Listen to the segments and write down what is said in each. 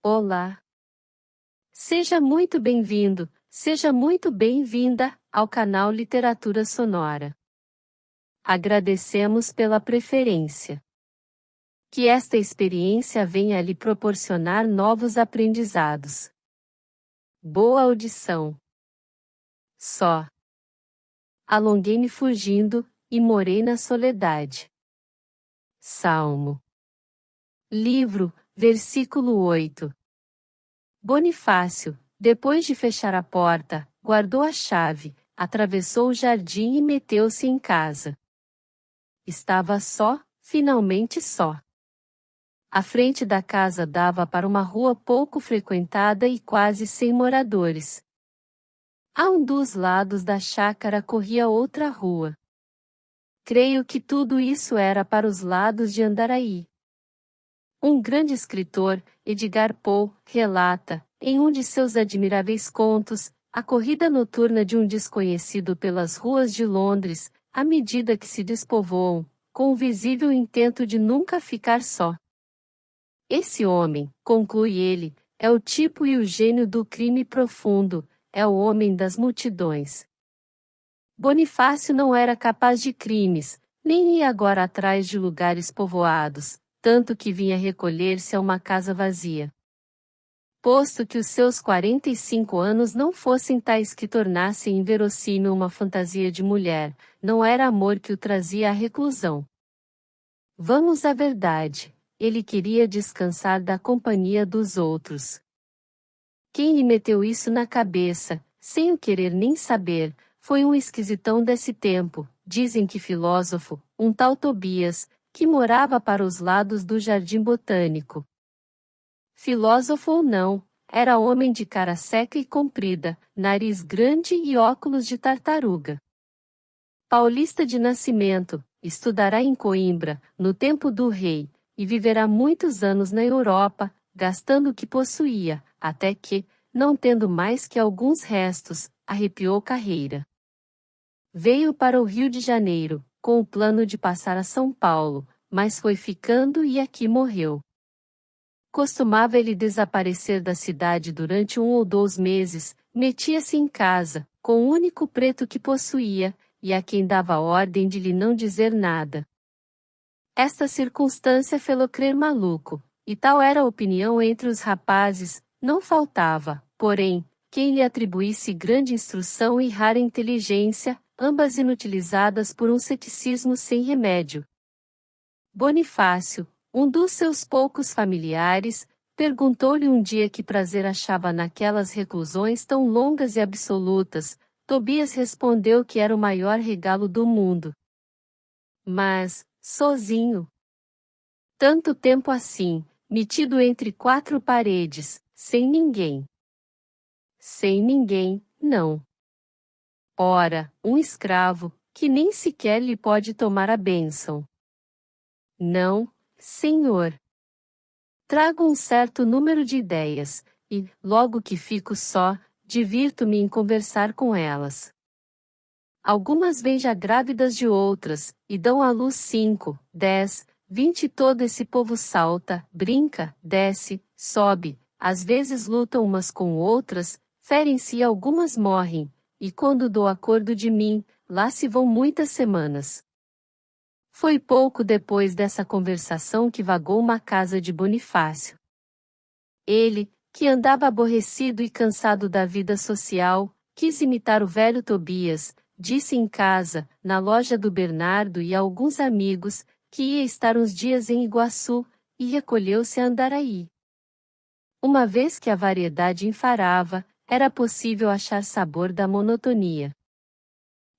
Olá! Seja muito bem-vindo, seja muito bem-vinda ao canal Literatura Sonora. Agradecemos pela preferência. Que esta experiência venha lhe proporcionar novos aprendizados. Boa audição. Só. Alonguei-me fugindo, e morei na soledade. Salmo. Livro, versículo 8. Bonifácio, depois de fechar a porta, guardou a chave, atravessou o jardim e meteu-se em casa. Estava só, finalmente só. A frente da casa dava para uma rua pouco frequentada e quase sem moradores. A um dos lados da chácara corria outra rua. Creio que tudo isso era para os lados de Andaraí. Um grande escritor, Edgar Poe, relata, em um de seus admiráveis contos, a corrida noturna de um desconhecido pelas ruas de Londres, à medida que se despovoam, com o visível intento de nunca ficar só. Esse homem, conclui ele, é o tipo e o gênio do crime profundo, é o homem das multidões. Bonifácio não era capaz de crimes, nem ia agora atrás de lugares povoados, tanto que vinha recolher-se a uma casa vazia. Posto que os seus 45 anos não fossem tais que tornassem inverossímil uma fantasia de mulher, não era amor que o trazia à reclusão. Vamos à verdade, ele queria descansar da companhia dos outros. Quem lhe meteu isso na cabeça, sem o querer nem saber, foi um esquisitão desse tempo, dizem que filósofo, um tal Tobias, que morava para os lados do Jardim Botânico. Filósofo ou não, era homem de cara seca e comprida, nariz grande e óculos de tartaruga. Paulista de nascimento, estudará em Coimbra, no tempo do rei, e viverá muitos anos na Europa, gastando o que possuía, até que, não tendo mais que alguns restos, arrepiou carreira. Veio para o Rio de Janeiro, com o plano de passar a São Paulo, mas foi ficando e aqui morreu. Costumava ele desaparecer da cidade durante 1 ou 2 meses, metia-se em casa, com o único preto que possuía, e a quem dava ordem de lhe não dizer nada. Esta circunstância fê-lo crer maluco, e tal era a opinião entre os rapazes, não faltava, porém, quem lhe atribuísse grande instrução e rara inteligência, ambas inutilizadas por um ceticismo sem remédio. Bonifácio, um dos seus poucos familiares, perguntou-lhe um dia que prazer achava naquelas reclusões tão longas e absolutas. Tobias respondeu que era o maior regalo do mundo. Mas, sozinho. Tanto tempo assim, metido entre 4 paredes, sem ninguém. Sem ninguém, não. Ora, um escravo, que nem sequer lhe pode tomar a bênção. Não, senhor. Trago um certo número de ideias, e, logo que fico só, divirto-me em conversar com elas. Algumas vêm já grávidas de outras, e dão à luz 5, 10, 20 e todo esse povo salta, brinca, desce, sobe, às vezes lutam umas com outras, ferem-se e algumas morrem, e quando dou acordo de mim, lá se vão muitas semanas. Foi pouco depois dessa conversação que vagou uma casa de Bonifácio. Ele, que andava aborrecido e cansado da vida social, quis imitar o velho Tobias, disse em casa, na loja do Bernardo e a alguns amigos, que ia estar uns dias em Iguaçu, e recolheu-se a Andaraí. Uma vez que a variedade enfarava, era possível achar sabor da monotonia.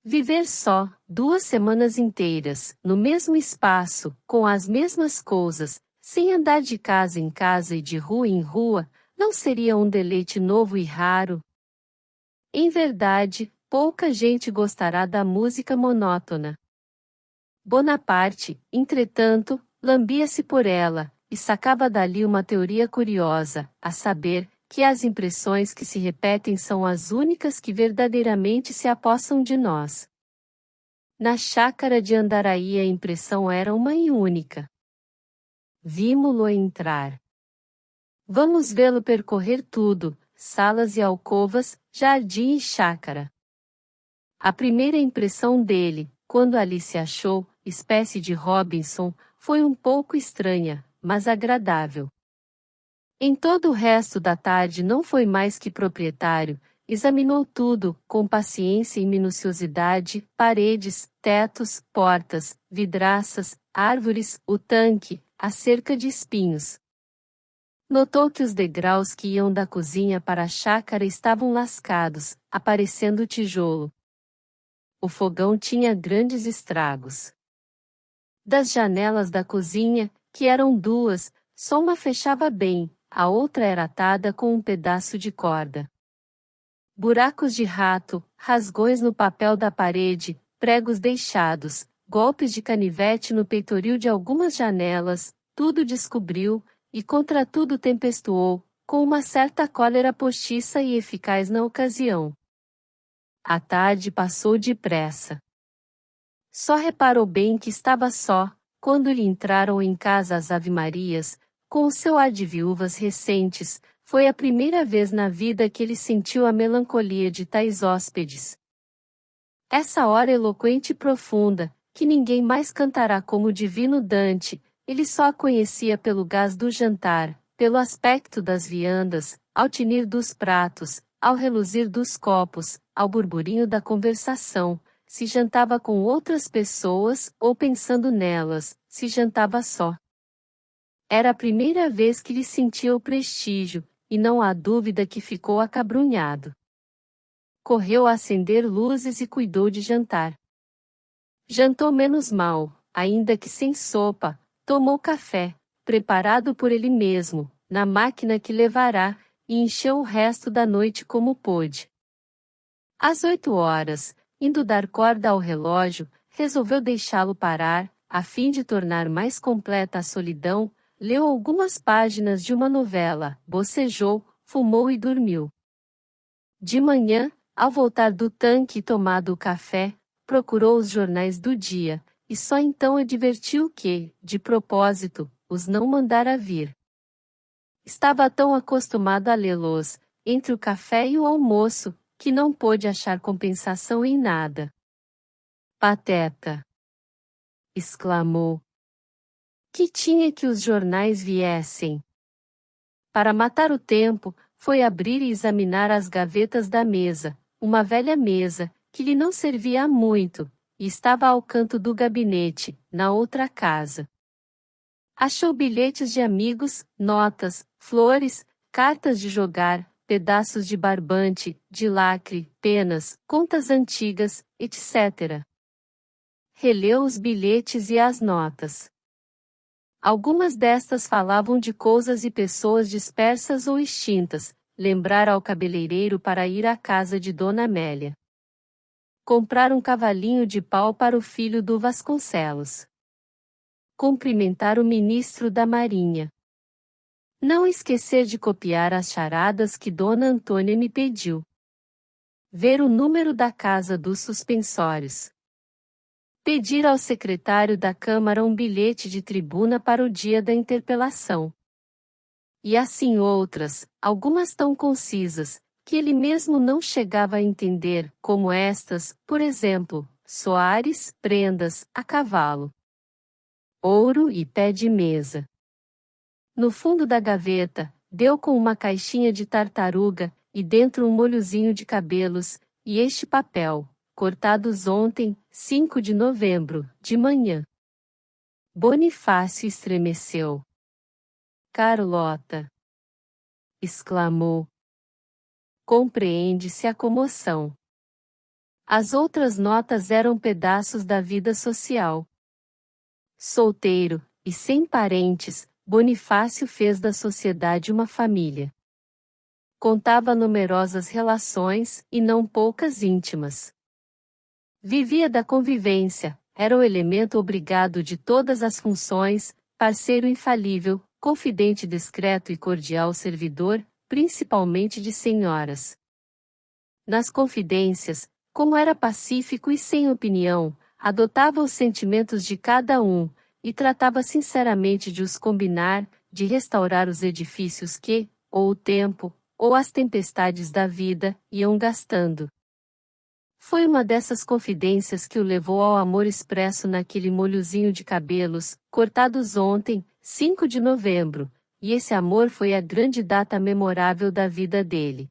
Viver só, 2 semanas inteiras, no mesmo espaço, com as mesmas coisas, sem andar de casa em casa e de rua em rua, não seria um deleite novo e raro? Em verdade, pouca gente gostará da música monótona. Bonaparte, entretanto, lambia-se por ela, e sacava dali uma teoria curiosa, a saber, que as impressões que se repetem são as únicas que verdadeiramente se apossam de nós. Na chácara de Andaraí a impressão era uma e única. Vimo-lo entrar. Vamos vê-lo percorrer tudo, salas e alcovas, jardim e chácara. A primeira impressão dele, quando ali se achou, espécie de Robinson, foi um pouco estranha, mas agradável. Em todo o resto da tarde não foi mais que proprietário, examinou tudo, com paciência e minuciosidade, paredes, tetos, portas, vidraças, árvores, o tanque, a cerca de espinhos. Notou que os degraus que iam da cozinha para a chácara estavam lascados, aparecendo tijolo. O fogão tinha grandes estragos. Das janelas da cozinha, que eram duas, só uma fechava bem, a outra era atada com um pedaço de corda. Buracos de rato, rasgões no papel da parede, pregos deixados, golpes de canivete no peitoril de algumas janelas, tudo descobriu, e contra tudo tempestuou, com uma certa cólera postiça e eficaz na ocasião. A tarde passou depressa. Só reparou bem que estava só, quando lhe entraram em casa as Ave-Marias, com o seu ar de viúvas recentes. Foi a primeira vez na vida que ele sentiu a melancolia de tais hóspedes. Essa hora eloquente e profunda, que ninguém mais cantará como o divino Dante, ele só a conhecia pelo gás do jantar, pelo aspecto das viandas, ao tinir dos pratos, ao reluzir dos copos, ao burburinho da conversação, se jantava com outras pessoas ou pensando nelas, se jantava só. Era a primeira vez que lhe sentia o prestígio, e não há dúvida que ficou acabrunhado. Correu a acender luzes e cuidou de jantar. Jantou menos mal, ainda que sem sopa, tomou café, preparado por ele mesmo, na máquina que levará, e encheu o resto da noite como pôde. Às 8 horas, indo dar corda ao relógio, resolveu deixá-lo parar, a fim de tornar mais completa a solidão, leu algumas páginas de uma novela, bocejou, fumou e dormiu. De manhã, ao voltar do tanque e tomado o café, procurou os jornais do dia, e só então advertiu que, de propósito, os não mandara vir. Estava tão acostumado a lê-los, entre o café e o almoço, que não pôde achar compensação em nada. Pateta! Exclamou. Que tinha que os jornais viessem? Para matar o tempo, foi abrir e examinar as gavetas da mesa, uma velha mesa, que lhe não servia há muito, e estava ao canto do gabinete, na outra casa. Achou bilhetes de amigos, notas, flores, cartas de jogar, pedaços de barbante, de lacre, penas, contas antigas, etc. Releu os bilhetes e as notas. Algumas destas falavam de coisas e pessoas dispersas ou extintas, lembrar ao cabeleireiro para ir à casa de Dona Amélia. Comprar um cavalinho de pau para o filho do Vasconcelos. Cumprimentar o ministro da Marinha. Não esquecer de copiar as charadas que Dona Antônia me pediu. Ver o número da casa dos suspensórios. Pedir ao secretário da Câmara um bilhete de tribuna para o dia da interpelação. E assim outras, algumas tão concisas, que ele mesmo não chegava a entender, como estas, por exemplo, Soares, prendas, a cavalo. Ouro e pé de mesa. No fundo da gaveta, deu com uma caixinha de tartaruga, e dentro um molhozinho de cabelos, e este papel, cortados ontem, 5 de novembro, de manhã. Bonifácio estremeceu. Carlota! Exclamou. Compreende-se a comoção. As outras notas eram pedaços da vida social. Solteiro, e sem parentes, Bonifácio fez da sociedade uma família. Contava numerosas relações, e não poucas íntimas. Vivia da convivência, era o elemento obrigado de todas as funções, parceiro infalível, confidente discreto e cordial servidor, principalmente de senhoras. Nas confidências, como era pacífico e sem opinião, adotava os sentimentos de cada um, e tratava sinceramente de os combinar, de restaurar os edifícios que, ou o tempo, ou as tempestades da vida, iam gastando. Foi uma dessas confidências que o levou ao amor expresso naquele molhozinho de cabelos, cortados ontem, 5 de novembro, e esse amor foi a grande data memorável da vida dele.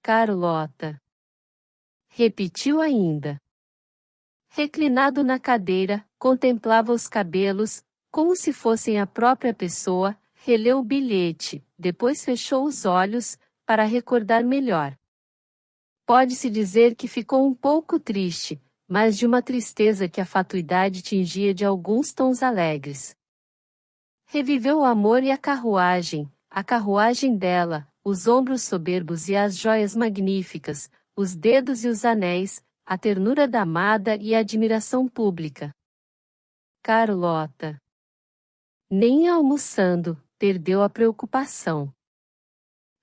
Carlota. Repetiu ainda. Reclinado na cadeira, contemplava os cabelos, como se fossem a própria pessoa, releu o bilhete, depois fechou os olhos, para recordar melhor. Pode-se dizer que ficou um pouco triste, mas de uma tristeza que a fatuidade tingia de alguns tons alegres. Reviveu o amor e a carruagem dela, os ombros soberbos e as joias magníficas, os dedos e os anéis, a ternura da amada e a admiração pública. Carlota. Nem almoçando, perdeu a preocupação.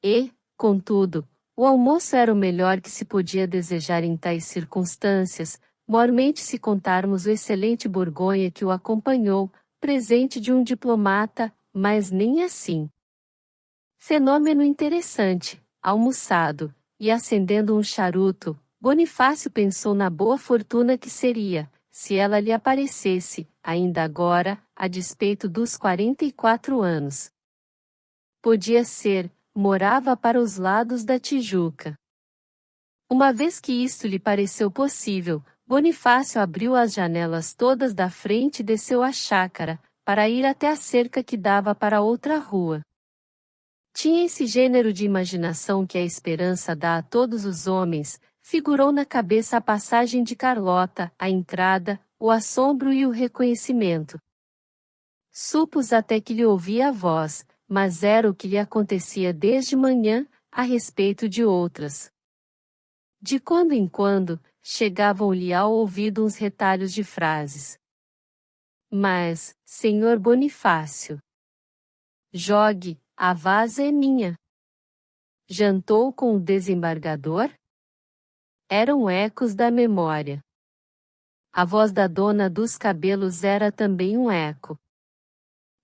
E, contudo, o almoço era o melhor que se podia desejar em tais circunstâncias, mormente se contarmos o excelente Borgonha que o acompanhou, presente de um diplomata, mas nem assim. Fenômeno interessante, almoçado, e acendendo um charuto, Bonifácio pensou na boa fortuna que seria, se ela lhe aparecesse, ainda agora, a despeito dos 44 anos. Podia ser, morava para os lados da Tijuca. Uma vez que isto lhe pareceu possível, Bonifácio abriu as janelas todas da frente e desceu à chácara, para ir até a cerca que dava para outra rua. Tinha esse gênero de imaginação que a esperança dá a todos os homens, figurou na cabeça a passagem de Carlota, a entrada, o assombro e o reconhecimento. Supus até que lhe ouvia a voz, mas era o que lhe acontecia desde manhã, a respeito de outras. De quando em quando, chegavam-lhe ao ouvido uns retalhos de frases. Mas, senhor Bonifácio, jogue, a vaza é minha. Jantou com o desembargador? Eram ecos da memória. A voz da dona dos cabelos era também um eco.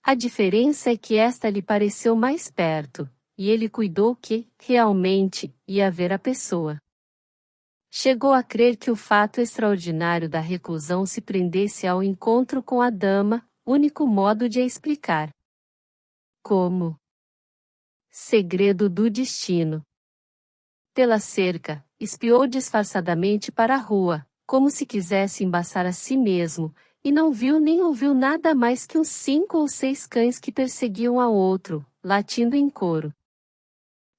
A diferença é que esta lhe pareceu mais perto, e ele cuidou que, realmente, ia ver a pessoa. Chegou a crer que o fato extraordinário da reclusão se prendesse ao encontro com a dama, único modo de a explicar. Como? Segredo do destino. Pela cerca, espiou disfarçadamente para a rua, como se quisesse embaçar a si mesmo, e não viu nem ouviu nada mais que uns 5 ou 6 cães que perseguiam a outro, latindo em coro.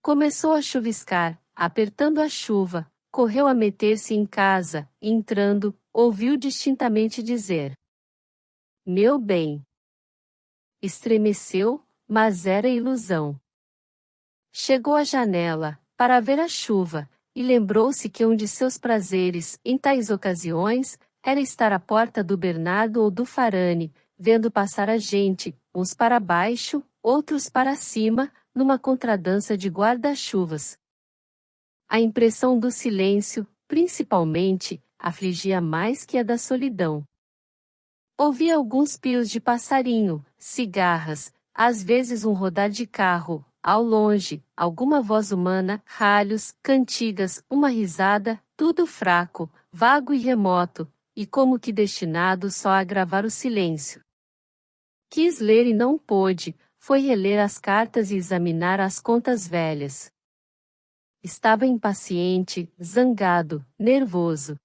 Começou a chuviscar, apertando a chuva, correu a meter-se em casa, entrando, ouviu distintamente dizer: Meu bem. Estremeceu, mas era ilusão. Chegou à janela, para ver a chuva, e lembrou-se que um de seus prazeres, em tais ocasiões, era estar à porta do Bernardo ou do Farane, vendo passar a gente, uns para baixo, outros para cima, numa contradança de guarda-chuvas. A impressão do silêncio, principalmente, afligia mais que a da solidão. Ouvia alguns pios de passarinho, cigarras, às vezes um rodar de carro, ao longe, alguma voz humana, ralhos, cantigas, uma risada, tudo fraco, vago e remoto, e como que destinado só a agravar o silêncio. Quis ler e não pôde, foi reler as cartas e examinar as contas velhas. Estava impaciente, zangado, nervoso.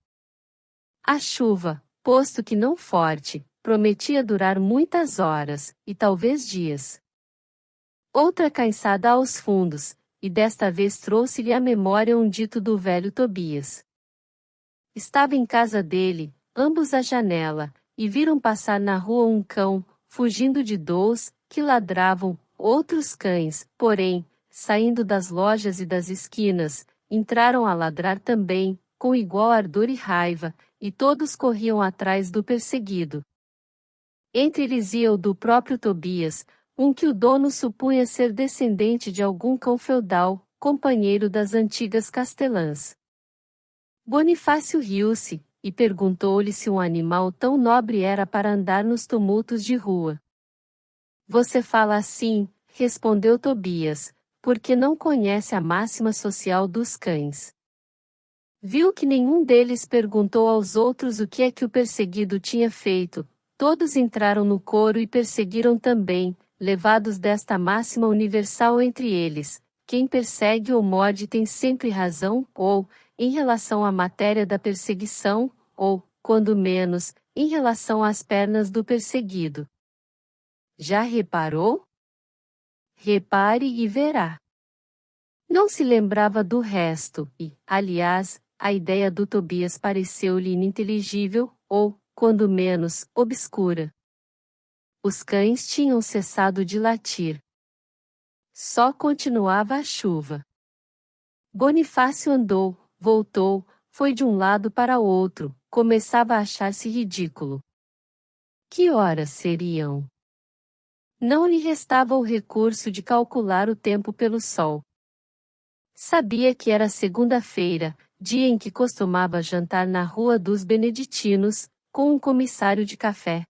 A chuva, posto que não forte, prometia durar muitas horas, e talvez dias. Outra cansada aos fundos, e desta vez trouxe-lhe à memória um dito do velho Tobias. Estava em casa dele, ambos à janela, e viram passar na rua um cão, fugindo de 2, que ladravam, outros cães, porém, saindo das lojas e das esquinas, entraram a ladrar também, com igual ardor e raiva, e todos corriam atrás do perseguido. Entre eles ia o do próprio Tobias, um que o dono supunha ser descendente de algum cão feudal, companheiro das antigas castelãs. Bonifácio riu-se, e perguntou-lhe se um animal tão nobre era para andar nos tumultos de rua. Você fala assim, respondeu Tobias, porque não conhece a máxima social dos cães. Viu que nenhum deles perguntou aos outros o que é que o perseguido tinha feito. Todos entraram no coro e perseguiram também, levados desta máxima universal entre eles: quem persegue ou morde tem sempre razão, ou, em relação à matéria da perseguição, ou, quando menos, em relação às pernas do perseguido. Já reparou? Repare e verá. Não se lembrava do resto, e, aliás, a ideia do Tobias pareceu-lhe ininteligível, ou, quando menos, obscura. Os cães tinham cessado de latir. Só continuava a chuva. Bonifácio andou, voltou, foi de um lado para outro, começava a achar-se ridículo. Que horas seriam? Não lhe restava o recurso de calcular o tempo pelo sol. Sabia que era segunda-feira, dia em que costumava jantar na Rua dos Beneditinos, com um comissário de café.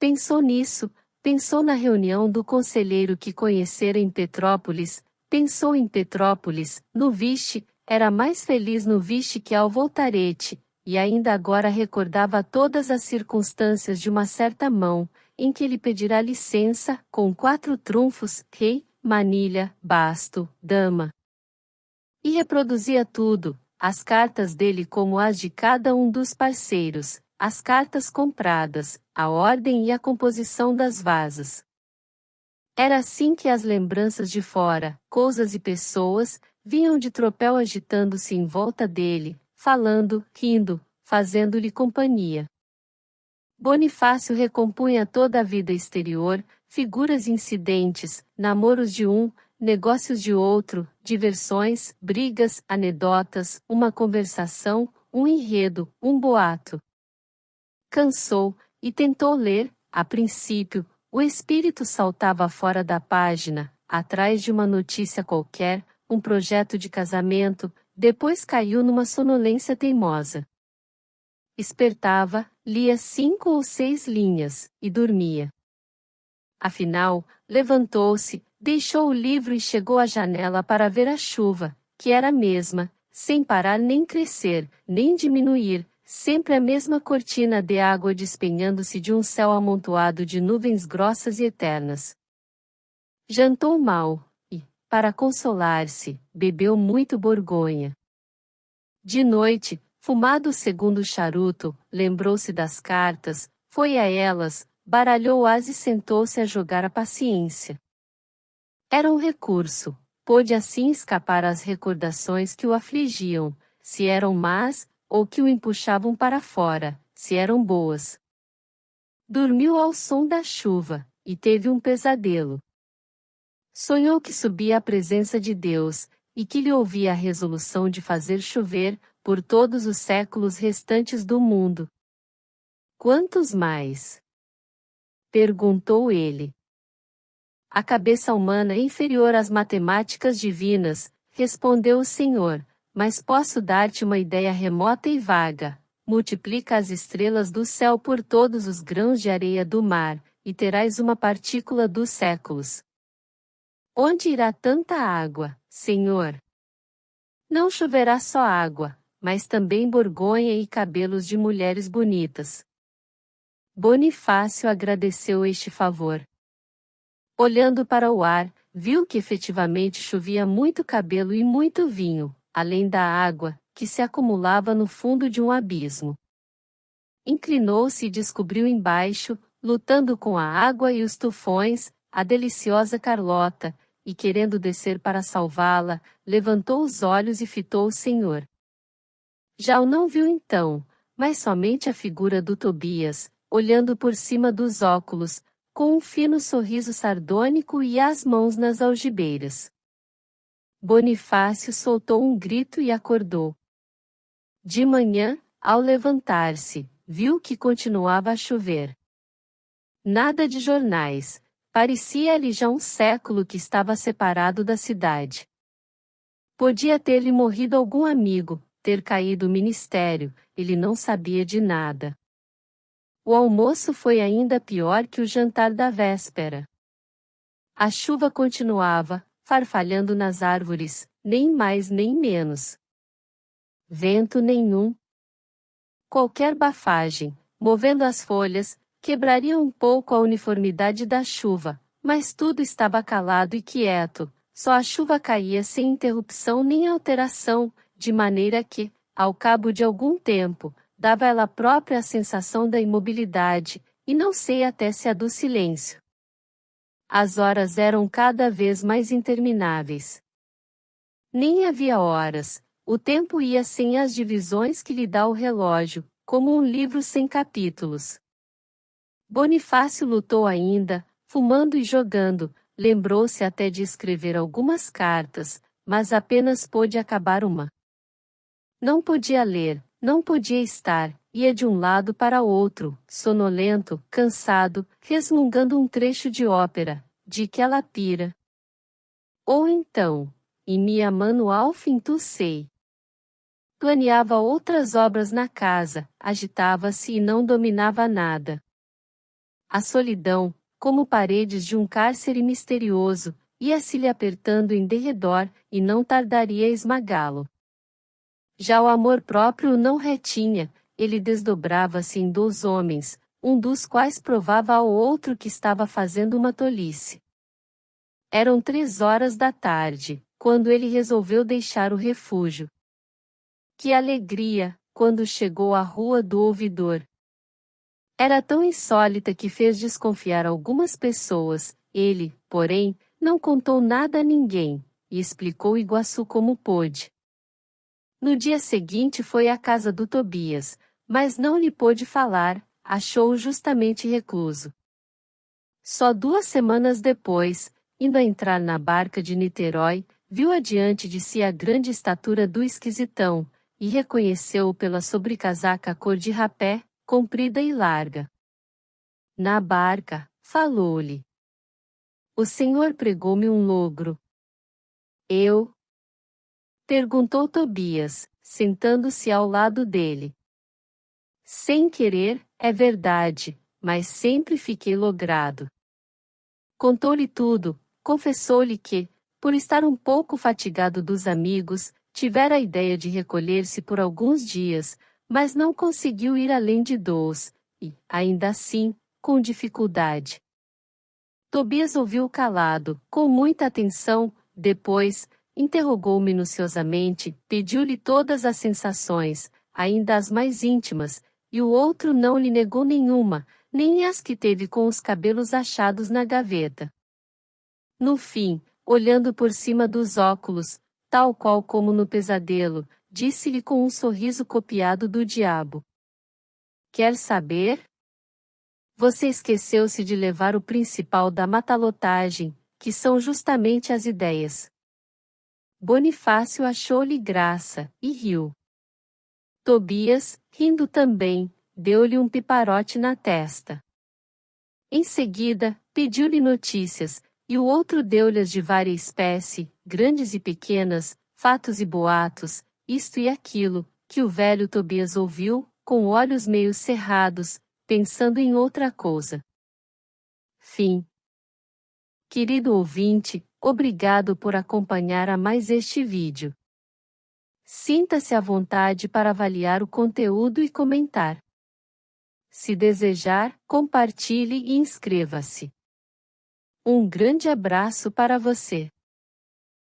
Pensou nisso, pensou na reunião do conselheiro que conhecera em Petrópolis, pensou em Petrópolis, no Viche, era mais feliz no Viche que ao Voltarete, e ainda agora recordava todas as circunstâncias de uma certa mão, em que ele pedirá licença, com 4 trunfos, rei, manilha, basto, dama. E reproduzia tudo, as cartas dele como as de cada um dos parceiros, as cartas compradas, a ordem e a composição das vasas. Era assim que as lembranças de fora, coisas e pessoas, vinham de tropel agitando-se em volta dele, falando, rindo, fazendo-lhe companhia. Bonifácio recompunha toda a vida exterior, figuras incidentes, namoros de um, negócios de outro, diversões, brigas, anedotas, uma conversação, um enredo, um boato. Cansou, e tentou ler, a princípio, o espírito saltava fora da página, atrás de uma notícia qualquer, um projeto de casamento, depois caiu numa sonolência teimosa. Espertava, lia 5 ou 6 linhas, e dormia. Afinal, levantou-se, deixou o livro e chegou à janela para ver a chuva, que era a mesma, sem parar nem crescer, nem diminuir, sempre a mesma cortina de água despenhando-se de um céu amontoado de nuvens grossas e eternas. Jantou mal, e, para consolar-se, bebeu muito borgonha. De noite, fumado o segundo charuto, lembrou-se das cartas, foi a elas, baralhou-as e sentou-se a jogar a paciência. Era um recurso, pôde assim escapar às recordações que o afligiam, se eram más, ou que o empuxavam para fora, se eram boas. Dormiu ao som da chuva, e teve um pesadelo. Sonhou que subia à presença de Deus, e que lhe ouvia a resolução de fazer chover, por todos os séculos restantes do mundo. Quantos mais? Perguntou ele. A cabeça humana é inferior às matemáticas divinas, respondeu o Senhor, mas posso dar-te uma ideia remota e vaga. Multiplica as estrelas do céu por todos os grãos de areia do mar, e terás uma partícula dos séculos. Onde irá tanta água, Senhor? Não choverá só água, mas também borgonha e cabelos de mulheres bonitas. Bonifácio agradeceu este favor. Olhando para o ar, viu que efetivamente chovia muito cabelo e muito vinho, além da água, que se acumulava no fundo de um abismo. Inclinou-se e descobriu embaixo, lutando com a água e os tufões, a deliciosa Carlota, e querendo descer para salvá-la, levantou os olhos e fitou o Senhor. Já o não viu então, mas somente a figura do Tobias, olhando por cima dos óculos, com um fino sorriso sardônico e as mãos nas algibeiras. Bonifácio soltou um grito e acordou. De manhã, ao levantar-se, viu que continuava a chover. Nada de jornais, parecia-lhe já um século que estava separado da cidade. Podia ter-lhe morrido algum amigo, ter caído o ministério, ele não sabia de nada. O almoço foi ainda pior que o jantar da véspera. A chuva continuava, farfalhando nas árvores, nem mais nem menos. Vento nenhum. Qualquer bafagem, movendo as folhas, quebraria um pouco a uniformidade da chuva, mas tudo estava calado e quieto, só a chuva caía sem interrupção nem alteração, de maneira que, ao cabo de algum tempo, dava ela própria a sensação da imobilidade, e não sei até se a do silêncio. As horas eram cada vez mais intermináveis. Nem havia horas, o tempo ia sem as divisões que lhe dá o relógio, como um livro sem capítulos. Bonifácio lutou ainda, fumando e jogando, lembrou-se até de escrever algumas cartas, mas apenas pôde acabar uma. Não podia ler, não podia estar, ia de um lado para outro, sonolento, cansado, resmungando um trecho de ópera, de que ela pira. Ou então, em minha manual fintussei. Planeava outras obras na casa, agitava-se e não dominava nada. A solidão, como paredes de um cárcere misterioso, ia-se lhe apertando em derredor, e não tardaria a esmagá-lo. Já o amor próprio não retinha, ele desdobrava-se em 2 homens, um dos quais provava ao outro que estava fazendo uma tolice. Eram 3 horas da tarde, quando ele resolveu deixar o refúgio. Que alegria, quando chegou à Rua do Ouvidor! Era tão insólita que fez desconfiar algumas pessoas, ele, porém, não contou nada a ninguém, e explicou Iguaçu como pôde. No dia seguinte foi à casa do Tobias, mas não lhe pôde falar, achou-o justamente recluso. Só 2 semanas depois, indo a entrar na barca de Niterói, viu adiante de si a grande estatura do esquisitão, e reconheceu-o pela sobrecasaca cor de rapé, comprida e larga. Na barca, falou-lhe. O senhor pregou-me um logro. Eu? Perguntou Tobias, sentando-se ao lado dele. Sem querer, é verdade, mas sempre fiquei logrado. Contou-lhe tudo, confessou-lhe que, por estar um pouco fatigado dos amigos, tivera a ideia de recolher-se por alguns dias, mas não conseguiu ir além de 2, e, ainda assim, com dificuldade. Tobias ouviu calado, com muita atenção, depois, interrogou minuciosamente, pediu-lhe todas as sensações, ainda as mais íntimas, e o outro não lhe negou nenhuma, nem as que teve com os cabelos achados na gaveta. No fim, olhando por cima dos óculos, tal qual como no pesadelo, disse-lhe com um sorriso copiado do diabo. Quer saber? Você esqueceu-se de levar o principal da matalotagem, que são justamente as ideias. Bonifácio achou-lhe graça, e riu. Tobias, rindo também, deu-lhe um piparote na testa. Em seguida, pediu-lhe notícias, e o outro deu-lhes de vária espécie, grandes e pequenas, fatos e boatos, isto e aquilo, que o velho Tobias ouviu, com olhos meio cerrados, pensando em outra coisa. Fim. Querido ouvinte, obrigado por acompanhar a mais este vídeo. Sinta-se à vontade para avaliar o conteúdo e comentar. Se desejar, compartilhe e inscreva-se. Um grande abraço para você.